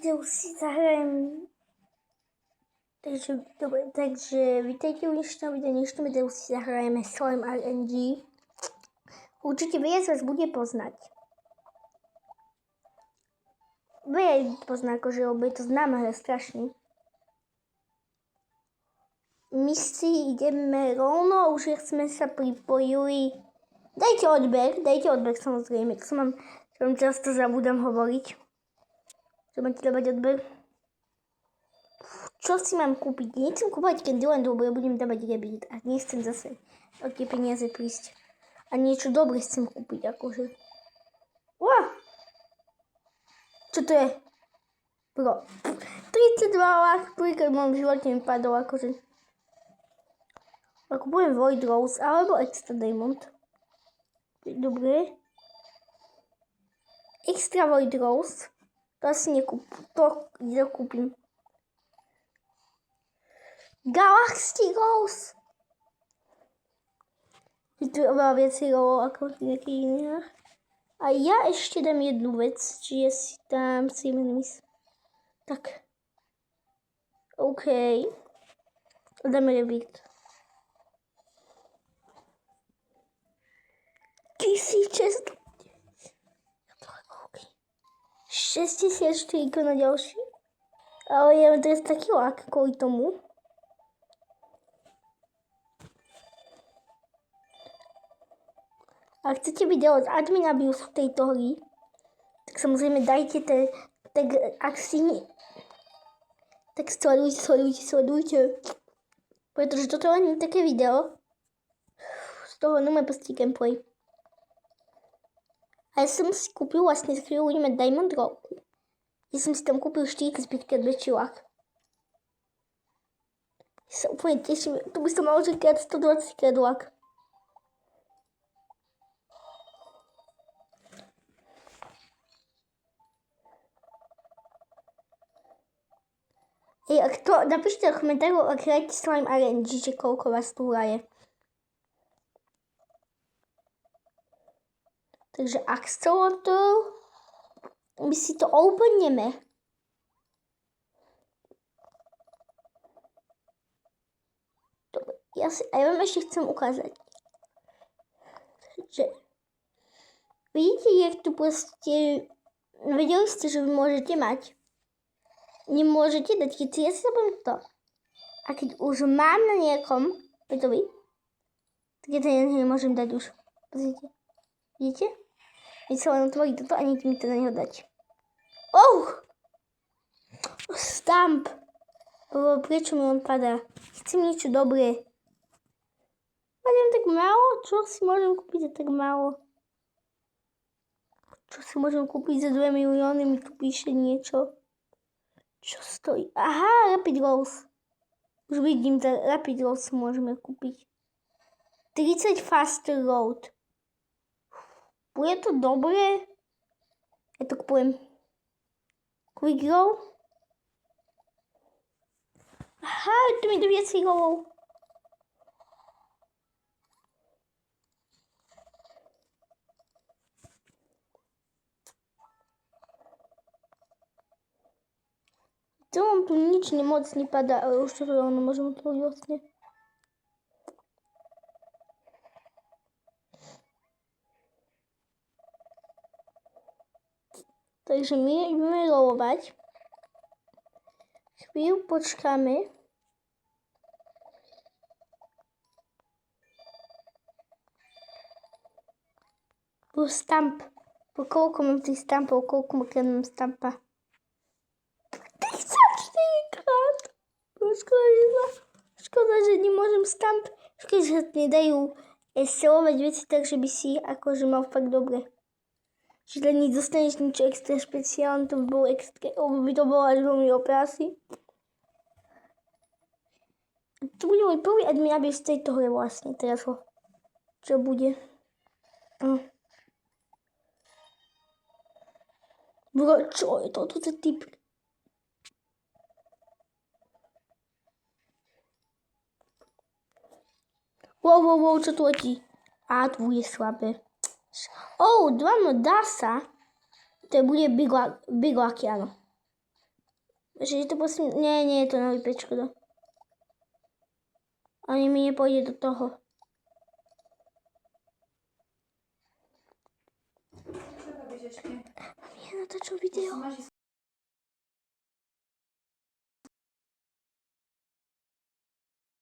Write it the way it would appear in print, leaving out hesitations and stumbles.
videu si zahrajem. Takže vítajte u dnešného videa. V dnešnom videu si zahrajeme Slime RNG. Určite viac vás bude poznať. Viac pozná, akože, lebo je to známa hra strašný. My si ideme rovno, už sme sa pripojili. Dajte odber samozrejme, to som často zabudám hovoriť. Že máte dávať odber. Čo si mám kúpiť? Nechcem kúpať Candyland, lebo ja budem dávať rebit a nechcem zase o tie peniaze prísť. A niečo dobre chcem kúpiť, akože. Wow! Čo to je? Bro. 32 lák, prvýkrát v mojom živote mi padol, akože. Ako budem Void Rose, alebo Extra Diamond. Dobre. Extra Void Rose. To asi nekúpim. To kúpim. Galaxy Rose. Je tu oveľa viac rolov ako v nejakých iných. A ja ešte dám jednu vec, čiže si dám Siemens. Tak. OK. Dáme rebit. 1600. 64 na ďalší. Ale ja mám teraz taký lak kvôli tomu. A chcete video z admina BIOS v tejto hry, tak samozrejme dajte tak ak si tak sledujte. Pretože toto je také video z toho nové prostý gameplay. A ja som si kúpil vlastne z chvíľu budeme Diamond Rock. Ja som si tam kúpil 4x5 väčší lak. Ja sa úplne teším, tu by som mal že krát 120 krát lak. Napíšte do komentárov, ak hrajete Slime RNG, že koľko vás tu hraje. Takže Axolotl, my si to openeme. Dobre, ja vám ešte chcem ukázať. Že vidíte, jak tu proste, vedeli ste, že vy môžete mať. Nemôžete dať, keď si ja si zapomínam to. A keď už mám na nejakom, Petovi, tak ja to nemôžem dať už. Pozrite. Vidíte? Ja sa len otvorí toto a niekde mi to na neho dať. Stamp! Prečo mi on padá? Chcem niečo dobré. Mám tak málo? Čo si môžem kúpiť za tak málo? Čo si môžem kúpiť za 2 milióny? Mi tu píše niečo. Čo stojí? Aha, Rapid Rose. Už vidím, za Rapid Rose môžeme kúpiť. 30 Faster Road. Bude to dobré? Ja to kúpujem. Quick Roll. Aha, tu mi 2 rollov. Tu nič moc nepadá, ale už to rovno môžem otvoriť vlastne. Takže my ideme rolovať. Chvíľu počkáme. Po stamp. Po koľko mám tých stampov, koľko mám stampa. Škoda, že nemôžem stamp. Škoda, že nedajú selovať veci, takže by si akože mal fakt dobre. Že len nič dostaneš niečo extra špeciálne, to by bolo extra, by to bolo až veľmi oprásy. To bude môj prvý admin abuse z tejto hry vlastne, teraz ho. Čo bude? Bro, čo je toto za typ? Wow, čo tu letí? A tu je slabé. Dá sa. To bude Big Lucky, áno. Że to po prostu... Nie, to na wypieczkę da. Ani mi nie pójdzie do toho. Trzeba wiedzieć, nie? Nie, natáčam video. Máš